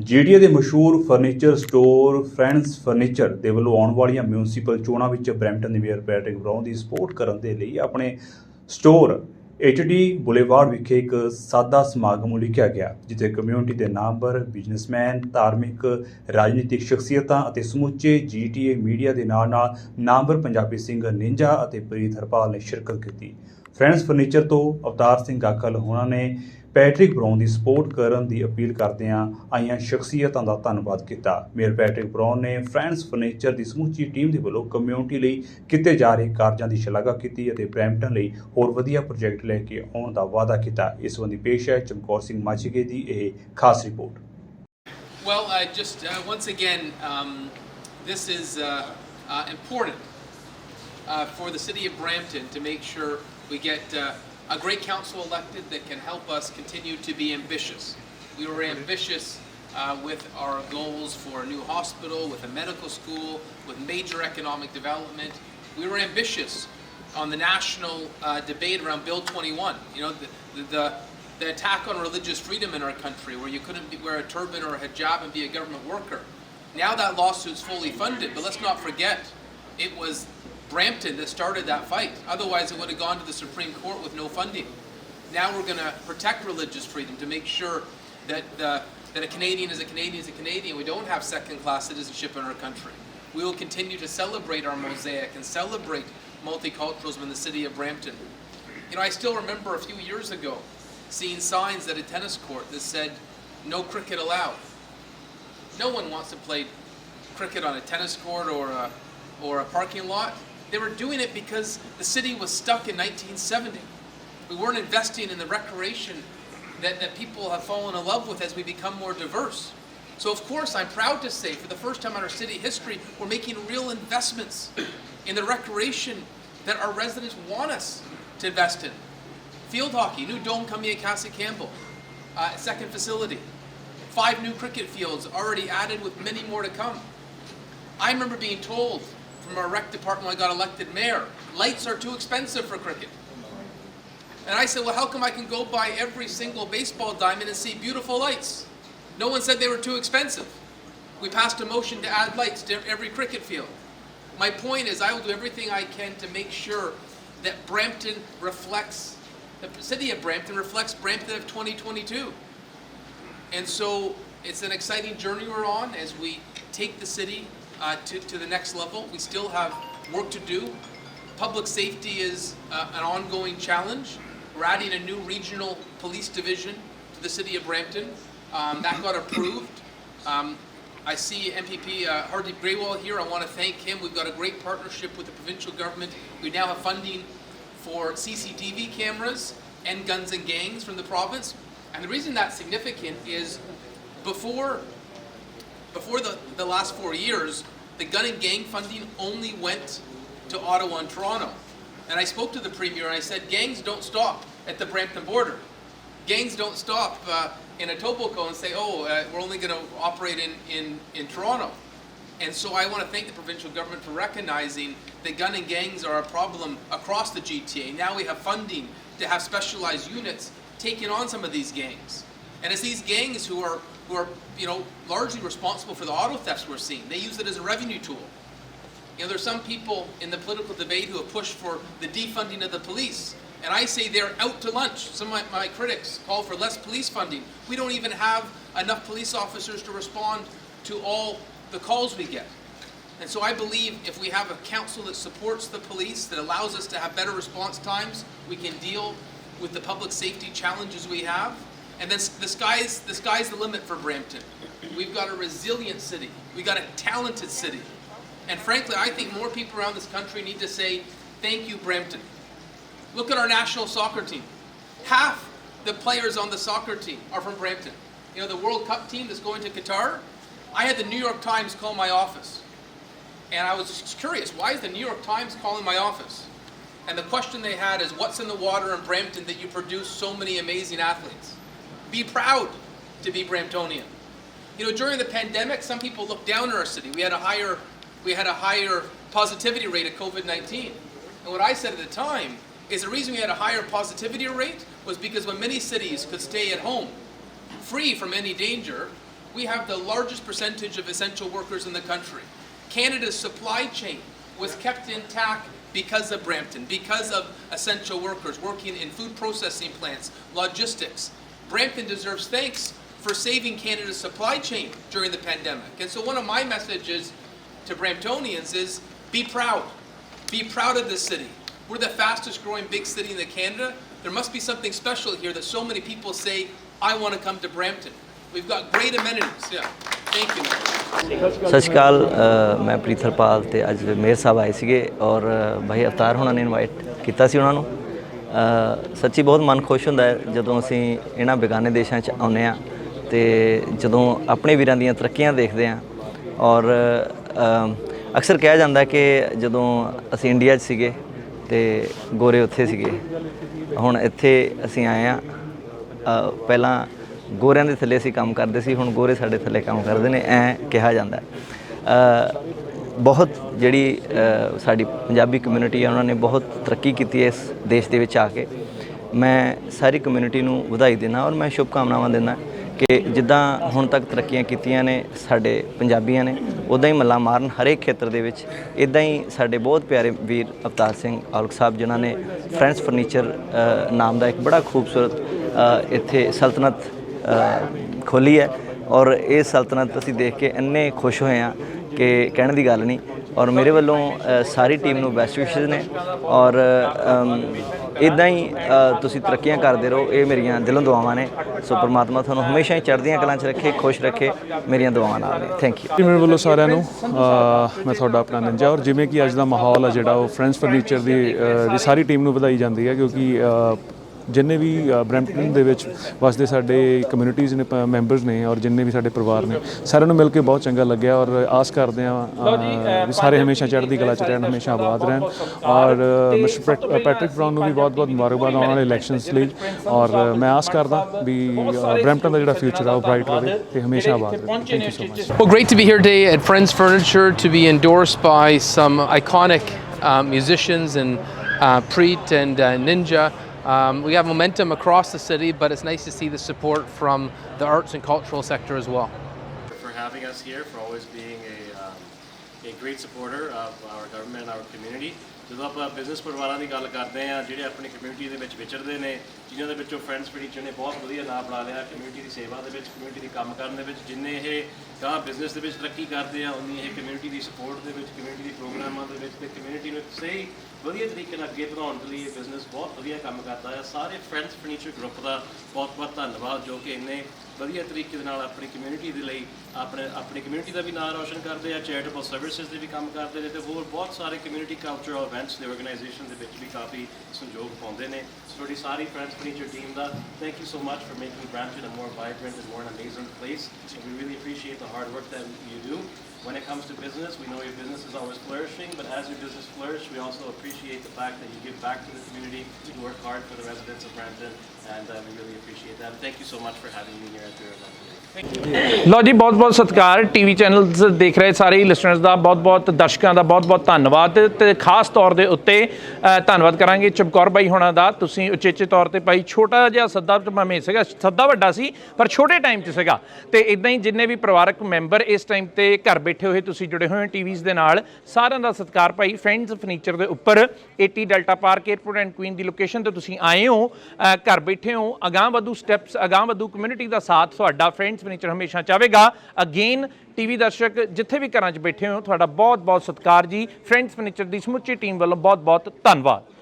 GTA ਦੇ ਮਸ਼ਹੂਰ furniture store friends furniture ਦੇ ਵੱਲੋਂ ਆਉਣ ਵਾਲੀਆਂ ਮਿਊਨਿਸਪਲ ਚੋਣਾਂ ਵਿੱਚ ਬਰੈਂਪਟਨ ਦੇ ਮੇਅਰ ਪੈਟਰਿਕ ਬਰਾਊਨ ਦੀ ਸਪੋਰਟ ਕਰਨ ਦੇ ਲਈ ਆਪਣੇ ਸਟੋਰ HD ਬੁਲੇਵਾਰਡ ਵਿਖੇ ਇੱਕ ਸਾਦਾ ਸਮਾਗਮ ਉਲੀਕਿਆ ਗਿਆ, ਜਿੱਥੇ ਕਮਿਊਨਿਟੀ ਦੇ ਨਾਮਵਰ ਬਿਜ਼ਨਸਮੈਨ, ਧਾਰਮਿਕ, ਰਾਜਨੀਤਿਕ ਸ਼ਖਸੀਅਤਾਂ ਅਤੇ ਸਮੁੱਚੇ GTA ਮੀਡੀਆ ਦੇ ਨਾਲ-ਨਾਲ ਨਾਮਵਰ ਪੰਜਾਬੀ ਸਿੰਗਰ ਨਿੰਜਾ ਅਤੇ ਪ੍ਰੀਤ ਹਰਪਾਲ ਨੇ ਸ਼ਿਰਕਤ ਕੀਤੀ। ਫਰੈਂਡਸ ਫਰਨੀਚਰ ਤੋਂ ਅਵਤਾਰ ਸਿੰਘ ਗਾਖਲ ਹੋਣਾ ਨੇ ਪੈਟਰਿਕ ਬਰਾਊਨ ਦੀ ਸਪੋਰਟ ਕਰਨ ਦੀ ਅਪੀਲ ਕਰਦਿਆਂ ਆਈਆਂ ਸ਼ਖਸੀਅਤਾਂ ਦਾ ਧੰਨਵਾਦ ਕੀਤਾ। ਮੇਅਰ ਪੈਟਰਿਕ ਬਰਾਊਨ ਨੇ ਫਰੈਂਡਸ ਫਰਨੀਚਰ ਦੀ ਸਮੁੱਚੀ ਟੀਮ ਦੇ ਵੱਲੋਂ ਕਮਿਊਨਿਟੀ ਲਈ ਕੀਤੇ ਜਾ ਰਹੇ ਕਾਰਜਾਂ ਦੀ ਸ਼ਲਾਘਾ ਕੀਤੀ ਅਤੇ ਬਰੈਂਪਟਨ ਲਈ ਹੋਰ ਵਧੀਆ ਪ੍ਰੋਜੈਕਟ ਲੈ ਕੇ ਆਉਣ ਦਾ ਵਾਅਦਾ ਕੀਤਾ। ਇਸ ਸੰਬੰਧੀ ਪੇਸ਼ ਹੈ ਚਮਕੌਰ ਸਿੰਘ ਮਾਝੀਕੇ ਦੀ ਇਹ ਖਾਸ report. Well, once again, this is important for the city of Brampton to make sure we get a great council elected that can help us continue to be ambitious. We were ambitious with our goals for a new hospital, with a medical school, with major economic development. We were ambitious on the national debate around Bill 21. You know, the attack on religious freedom in our country, where you couldn't wear a turban or a hijab and be a government worker. Now that lawsuit's fully funded, but let's not forget, it was Brampton that started that fight. Otherwise it would have gone to the Supreme Court with no funding. Now we're going to protect religious freedom to make sure that a Canadian is a Canadian is a Canadian. We don't have second-class citizenship in our country. We will continue to celebrate our mosaic and celebrate multiculturalism in the city of Brampton. You know, I still remember a few years ago seeing signs at a tennis court that said, "No cricket allowed." No one wants to play cricket on a tennis court or a parking lot. They were doing it because the city was stuck in 1970. We weren't investing in the recreation that people have fallen in love with as we become more diverse. So of course I'm proud to say, for the first time in our city history, we're making real investments in the recreation that our residents want us to invest in. Field hockey, new dome coming at Cassie Campbell, second facility. 5 new cricket fields already added with many more to come. I remember being told from our rec department when I got elected mayor, lights are too expensive for cricket. And I said, well, how come I can go buy every single baseball diamond and see beautiful lights? No one said they were too expensive. We passed a motion to add lights to every cricket field. My point is, I will do everything I can to make sure that Brampton reflects, the city of Brampton reflects Brampton of 2022. And so it's an exciting journey we're on as we take the city to the next level. We still have work to do. Public safety is an ongoing challenge. We're adding a new regional police division to the city of Brampton. That got approved. I see MPP Hardeep Grewal here. I want to thank him. We've got a great partnership with the provincial government. We now have funding for CCTV cameras and guns and gangs from the province. And the reason that's significant is before the last 4 years, the gun and gang funding only went to Ottawa and Toronto. And I spoke to the Premier and I said, gangs don't stop at the Brampton border. Gangs don't stop in Etobicoke and say, we're only going to operate in Toronto. And so I want to thank the provincial government for recognizing that gun and gangs are a problem across the GTA. Now we have funding to have specialized units taking on some of these gangs. And it's these gangs who are you know, largely responsible for the auto thefts we're seeing. They use it as a revenue tool. You know, there's some people in the political debate who have pushed for the defunding of the police. And I say they're out to lunch. Some of my critics call for less police funding. We don't even have enough police officers to respond to all the calls we get. And so I believe if we have a council that supports the police, that allows us to have better response times, we can deal with the public safety challenges we have. And then the sky's the limit for Brampton. We've got a resilient city. We've got a talented city. And frankly, I think more people around this country need to say, thank you, Brampton. Look at our national soccer team. Half the players on the soccer team are from Brampton. You know, the World Cup team that's going to Qatar, I had the New York Times call my office. And I was just curious, why is the New York Times calling my office? And the question they had is, what's in the water in Brampton that you produce so many amazing athletes? Be proud to be Bramptonian. You know, during the pandemic, some people looked down on our city. We had a higher positivity rate of COVID-19. And what I said at the time is the reason we had a higher positivity rate was because when many cities could stay at home, free from any danger, we have the largest percentage of essential workers in the country. Canada's supply chain was kept intact because of Brampton, because of essential workers working in food processing plants, logistics. Brampton deserves thanks for saving Canada's supply chain during the pandemic. And so one of my messages to Bramptonians is be proud. Be proud of this city. We're the fastest growing big city in Canada. There must be something special here that so many people say, I want to come to Brampton. We've got great amenities. Yeah. Thank you. ਸਤਿ ਸ਼੍ਰੀ ਅਕਾਲ ਮੈਂ ਪ੍ਰੀਤਰਪਾਲ ਤੇ ਅੱਜ mayor ਸਾਹਿਬ ਆਏ ਸੀਗੇ ਔਰ ਭਾਈ ਅਵਤਾਰ ਹੋਣਾ ਨੇ invite ਕੀਤਾ ਸੀ ਉਹਨਾਂ ਨੂੰ ਸੱਚੀ ਬਹੁਤ ਮਨ ਖੁਸ਼ ਹੁੰਦਾ ਹੈ ਜਦੋਂ ਅਸੀਂ ਇਹਨਾਂ ਬੇਗਾਨੇ ਦੇਸ਼ਾਂ 'ਚ ਆਉਂਦੇ ਹਾਂ ਤੇ ਜਦੋਂ ਆਪਣੇ ਵੀਰਾਂ ਦੀਆਂ ਤਰੱਕੀਆਂ ਦੇਖਦੇ ਹਾਂ ਔਰ ਅਕਸਰ ਕਿਹਾ ਜਾਂਦਾ ਕਿ ਜਦੋਂ ਅਸੀਂ ਇੰਡੀਆ 'ਚ ਸੀਗੇ ਤੇ ਗੋਰੇ ਉੱਥੇ ਸੀਗੇ ਹੁਣ ਇੱਥੇ ਅਸੀਂ ਆਏ ਹਾਂ ਪਹਿਲਾਂ ਗੋਰਿਆਂ ਦੇ ਥੱਲੇ ਅਸੀਂ ਕੰਮ ਕਰਦੇ ਸੀ ਹੁਣ ਗੋਰੇ ਸਾਡੇ ਥੱਲੇ ਕੰਮ ਕਰਦੇ ਨੇ ਐਂ ਕਿਹਾ ਜਾਂਦਾ ਬਹੁਤ ਜਿਹੜੀ ਸਾਡੀ ਪੰਜਾਬੀ ਕਮਿਊਨਿਟੀ ਹੈ ਉਹਨਾਂ ਨੇ ਬਹੁਤ ਤਰੱਕੀ ਕੀਤੀ ਹੈ ਇਸ ਦੇਸ਼ ਦੇ ਵਿੱਚ ਆ ਕੇ ਮੈਂ ਸਾਰੀ ਕਮਿਊਨਿਟੀ ਨੂੰ ਵਧਾਈ ਦਿੰਦਾ ਔਰ ਮੈਂ ਸ਼ੁਭਕਾਮਨਾਵਾਂ ਦਿੰਦਾ ਕਿ ਜਿੱਦਾਂ ਹੁਣ ਤੱਕ ਤਰੱਕੀਆਂ ਕੀਤੀਆਂ ਨੇ ਸਾਡੇ ਪੰਜਾਬੀਆਂ ਨੇ ਉੱਦਾਂ ਹੀ ਮੱਲਾਂ ਮਾਰਨ ਹਰੇਕ ਖੇਤਰ ਦੇ ਵਿੱਚ ਇੱਦਾਂ ਹੀ ਸਾਡੇ ਬਹੁਤ ਪਿਆਰੇ ਵੀਰ ਅਵਤਾਰ ਸਿੰਘ ਔਲਖ ਸਾਹਿਬ ਜਿਨ੍ਹਾਂ ਨੇ ਫਰੈਂਡਸ ਫਰਨੀਚਰ ਨਾਮ ਦਾ ਇੱਕ ਬੜਾ ਖੂਬਸੂਰਤ ਇੱਥੇ ਸਲਤਨਤ ਖੋਲ੍ਹੀ ਹੈ ਔਰ ਇਹ ਸਲਤਨਤ ਅਸੀਂ ਦੇਖ ਕੇ ਇੰਨੇ ਖੁਸ਼ ਹੋਏ ਹਾਂ ਕਿ ਕਹਿਣ ਦੀ ਗੱਲ ਨਹੀਂ ਔਰ ਮੇਰੇ ਵੱਲੋਂ ਸਾਰੀ ਟੀਮ ਨੂੰ ਬੈਸਟ ਵਿਸ਼ੇਸ ਨੇ ਔਰ ਇੱਦਾਂ ਹੀ ਤੁਸੀਂ ਤਰੱਕੀਆਂ ਕਰਦੇ ਰਹੋ ਇਹ ਮੇਰੀਆਂ ਦਿਲੋਂ ਦੁਆਵਾਂ ਨੇ ਸੋ ਪਰਮਾਤਮਾ ਤੁਹਾਨੂੰ ਹਮੇਸ਼ਾ ਹੀ ਚੜ੍ਹਦੀਆਂ ਕਲਾਂ 'ਚ ਰੱਖੇ ਖੁਸ਼ ਰੱਖੇ ਮੇਰੀਆਂ ਦੁਆਵਾਂ ਨਾਲ ਨੇ ਥੈਂਕ ਯੂ ਮੇਰੇ ਵੱਲੋਂ ਸਾਰਿਆਂ ਨੂੰ ਮੈਂ ਤੁਹਾਡਾ ਆਪਣਾ ਨਿੰਜਾ ਔਰ ਜਿਵੇਂ ਕਿ ਅੱਜ ਦਾ ਮਾਹੌਲ ਹੈ ਜਿਹੜਾ ਉਹ ਫਰੈਂਡਸ ਫਰਨੀਚਰ ਦੀ ਸਾਰੀ ਟੀਮ ਨੂੰ ਵਧਾਈ ਜਾਂਦੀ ਹੈ ਕਿਉਂਕਿ ਜਿੰਨੇ ਵੀ ਬਰੈਂਪਟਨ ਦੇ ਵਿੱਚ ਵਸਦੇ ਸਾਡੇ ਕਮਿਊਨਿਟੀਜ਼ ਨੇ ਮੈਂਬਰਸ ਨੇ ਔਰ ਜਿੰਨੇ ਵੀ ਸਾਡੇ ਪਰਿਵਾਰ ਨੇ ਸਾਰਿਆਂ ਨੂੰ ਮਿਲ ਕੇ ਬਹੁਤ ਚੰਗਾ ਲੱਗਿਆ ਔਰ ਆਸ ਕਰਦੇ ਹਾਂ ਸਾਰੇ ਹਮੇਸ਼ਾ ਚੜ੍ਹਦੀ ਕਲਾ 'ਚ ਰਹਿਣ ਹਮੇਸ਼ਾ ਆਬਾਦ ਰਹਿਣ ਔਰ ਮਿਸਟਰ ਪੈਟਰਿਕ ਬਰਾਊਨ ਨੂੰ ਵੀ ਬਹੁਤ ਬਹੁਤ ਮੁਬਾਰਕਬਾਦ ਆਉਣ ਵਾਲੇ ਇਲੈਕਸ਼ਨਸ ਲਈ ਔਰ ਮੈਂ ਆਸ ਕਰਦਾ ਵੀ ਬਰੈਂਪਟਨ ਦਾ ਜਿਹੜਾ ਫਿਊਚਰ ਆ ਉਹ ਬ੍ਰਾਈਟ ਰਹੇ ਤੇ ਹਮੇਸ਼ਾ ਆਬਾਦ ਰਹੇ thank you so much Well, great to be here today at Friends Furniture to be endorsed by some iconic musicians and Preet and Ninja. We have momentum across the city, but it's nice to see the support from the arts and cultural sector as well. For having us here, for always being a great supporter of our government and our community. ਜਦੋਂ ਆਪਾਂ business ਪਰਿਵਾਰਾਂ ਦੀ ਗੱਲ ਕਰਦੇ ਹਾਂ ਜਿਹੜੇ ਆਪਣੀ community ਦੇ ਵਿੱਚ ਵਿਚਰਦੇ ਨੇ ਜਿਨ੍ਹਾਂ ਦੇ ਵਿੱਚੋਂ ਫਰੈਂਡਸ ਫਰਨੀਚਰ ਨੇ ਬਹੁਤ ਵਧੀਆ ਨਾਮ ਬਣਾ ਲਿਆ ਕਮਿਊਨਿਟੀ ਦੀ ਸੇਵਾ ਦੇ ਵਿੱਚ ਕਮਿਊਨਿਟੀ ਦੀ ਕੰਮ ਕਰਨ ਦੇ ਵਿੱਚ ਜਿੰਨੇ ਇਹ ਗਾਂ ਬਿਜ਼ਨਸ ਦੇ ਵਿੱਚ ਤਰੱਕੀ ਕਰਦੇ ਆ ਉਨੀ ਇਹ ਕਮਿਊਨਿਟੀ ਦੀ ਸਪੋਰਟ ਦੇ ਵਿੱਚ ਕਮਿਊਨਿਟੀ ਦੀ ਪ੍ਰੋਗਰਾਮਾਂ ਦੇ ਵਿੱਚ ਤੇ ਕਮਿਊਨਿਟੀ ਨੂੰ ਸਹੀ ਵਧੀਆ ਤਰੀਕੇ ਨਾਲ ਅੱਗੇ ਵਧਾਉਣ ਦੇ ਲਈ ਇਹ ਬਿਜ਼ਨਸ ਬਹੁਤ ਵਧੀਆ ਕੰਮ ਕਰਦਾ ਹੈ ਸਾਰੇ ਫਰੈਂਡਸ ਫਰਨੀਚਰ ਗਰੁੱਪ ਦਾ ਬਹੁਤ ਬਹੁਤ ਧੰਨਵਾਦ ਜੋ ਕਿ ਇੰਨੇ ਵਧੀਆ ਤਰੀਕੇ ਦੇ ਨਾਲ ਆਪਣੀ ਕਮਿਊਨਿਟੀ ਦੇ ਲਈ ਆਪਣੀ ਕਮਿਊਨਿਟੀ ਦਾ ਵੀ ਨਾਮ ਰੌਸ਼ਨ ਕਰਦੇ ਆ ਚੈਰੀਟੇਬਲ ਸਰਵਿਸਿਜ਼ ਦੇ ਵੀ ਕੰਮ ਕਰਦੇ ਨੇ ਤੇ ਹੋਰ ਬਹੁਤ ਸਾਰੇ ਕਮਿਊਨਿਟੀ ਕਲਚਰਲ ਇਵੈਂਟਸ ਦੇ ਆਰਗੇਨਾਈਜੇਸ਼ਨ ਦੇ ਵਿੱਚ ਵੀ ਕਾਫੀ ਸੰਯੋਗ ਪਾਉਂਦੇ ਨੇ ਤੁਹਾਡੀ ਸਾਰੀ ਫਰੈਂਡਸ ਫਰਨੀਚਰ ਟੀਮ ਦਾ thank you so much for making Brampton a more vibrant and more amazing place and we really appreciate the hard work that you do. When it comes to business, we know your business is always flourishing, but as your business flourishes, we also appreciate the fact that you give back to the community, you work hard for the residents of Brampton, and we really appreciate that. Thank you so much for having me here at your event today. ਲਓ ਜੀ ਬਹੁਤ ਬਹੁਤ ਸਤਿਕਾਰ TV channels ਦੇਖ ਰਹੇ ਸਾਰੇ ਹੀ listeners ਦਾ ਬਹੁਤ ਬਹੁਤ ਦਰਸ਼ਕਾਂ ਦਾ ਬਹੁਤ ਬਹੁਤ ਧੰਨਵਾਦ ਤੇ ਖਾਸ ਤੌਰ ਦੇ ਉੱਤੇ ਧੰਨਵਾਦ ਕਰਾਂਗੇ ਚਮਕੌਰ ਬਾਈ ਹੋਣਾ ਦਾ ਤੁਸੀਂ ਉਚੇਚੇ ਤੌਰ ਤੇ ਭਾਈ ਛੋਟਾ ਜਿਹਾ ਸੱਦਾ ਮੈਂ ਸੀਗਾ ਸੱਦਾ ਵੱਡਾ ਸੀ ਪਰ ਛੋਟੇ ਟਾਈਮ 'ਚ ਸੀਗਾ ਤੇ ਇਦਾਂ ਹੀ ਜਿੰਨੇ ਵੀ ਪਰਿਵਾਰਕ ਮੈਂਬਰ ਇਸ ਟਾਈਮ ਤੇ ਘਰ ਬੈਠੇ ਹੋਏ ਤੁਸੀਂ ਜੁੜੇ ਹੋਏ ਹੋ ਟੀਵੀਜ਼ ਦੇ ਨਾਲ ਸਾਰਿਆਂ ਦਾ ਸਤਿਕਾਰ ਭਾਈ ਫਰੈਂਡਸ ਫਰਨੀਚਰ ਦੇ ਉੱਪਰ 80 delta park airport and Queen the location ਤੇ ਤੁਸੀਂ ਆਏ ਹੋ ਘਰ ਬੈਠੇ ਹੋ ਅਗਾਂਹ ਵਧੂ ਸਟੈਪਸ ਅਗਾਂਹ ਵਧੂ ਕਮਿਊਨਿਟੀ ਦਾ ਸਾਥ ਤੁਹਾਡਾ ਫਰੈਂਡਸ ਫਰਨੀਚਰ ਹਮੇਸ਼ਾ ਚਾਹੇਗਾ ਅਗੇਨ ਟੀਵੀ ਦਰਸ਼ਕ ਜਿੱਥੇ ਵੀ ਘਰਾਂ 'ਚ ਬੈਠੇ ਹੋ ਤੁਹਾਡਾ ਬਹੁਤ ਬਹੁਤ ਸਤਿਕਾਰ ਜੀ ਫਰੈਂਡਸ ਫਰਨੀਚਰ ਦੀ ਸਮੁੱਚੀ ਟੀਮ ਵੱਲੋਂ ਬਹੁਤ ਬਹੁਤ ਧੰਨਵਾਦ